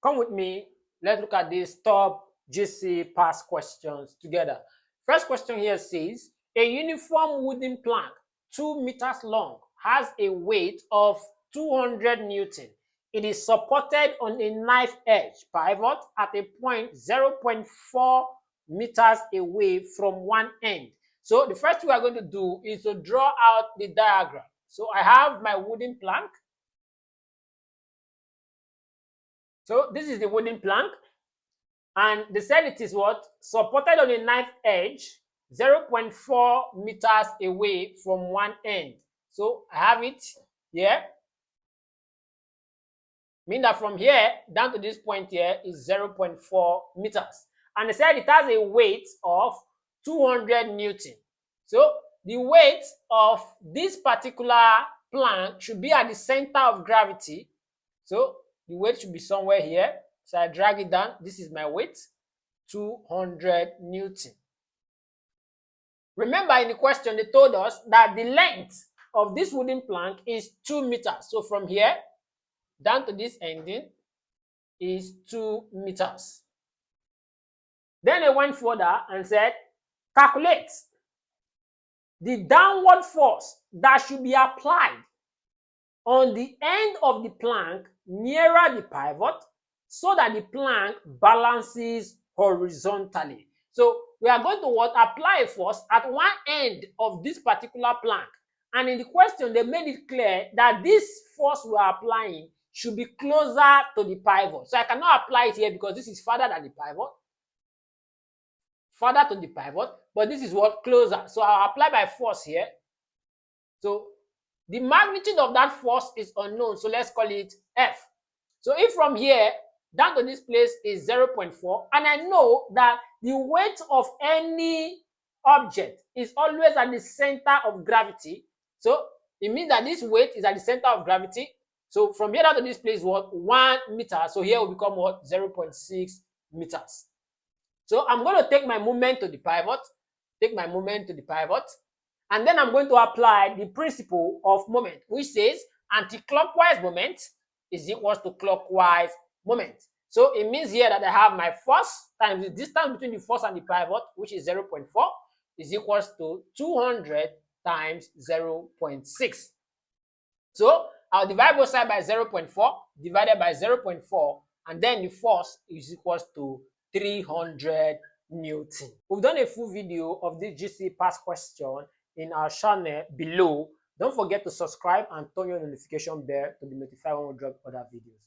Come with me. Let's look at these top GCE past questions together. First question here says, a uniform wooden plank 2 meters long has a weight of 200 Newton. It is supported on a knife edge pivot at a point 0.4 meters away from one end. So the first thing we are going to do is to draw out the diagram. So I have my wooden plank. So this is the wooden plank. And they said it is what? Supported on a knife edge 0.4 meters away from one end. So I have it here. Mean that from here down to this point here is 0.4 meters. And they said it has a weight of 200 Newton. So the weight of this particular plank should be at the center of gravity. So the weight should be somewhere here. So I drag it down. This is my weight, 200 Newton. Remember in the question, they told us that the length of this wooden plank is 2 meters. So from here down to this ending is 2 meters. Then they went further and said, calculate the downward force that should be applied on the end of the plank nearer the pivot so that the plank balances horizontally. So we are going to apply a force at one end of this particular plank. And in the question, they made it clear that this force we are applying should be closer to the pivot. So I cannot apply it here because this is further than the pivot. Further to the pivot, but this is what? Closer. So I'll apply my force here. So the magnitude of that force is unknown. So let's call it F. So if from here down to this place is 0.4, and I know that the weight of any object is always at the center of gravity, so it means that this weight is at the center of gravity. So from here down to this place, what? 1 meter. So here will become what? 0.6 meters. So I'm going to take my moment to the pivot, and then I'm going to apply the principle of moment, which says anti-clockwise moment is equals to clockwise moment. So it means here that I have my force times the distance between the force and the pivot, which is 0.4, is equals to 200 times 0.6. So I'll divide both sides by 0.4, divided by 0.4, and then the force is equals to 300 Newton. We've done a full video of this GCE past question in our channel below. Don't forget to subscribe and turn your notification bell to be notified when we drop other videos.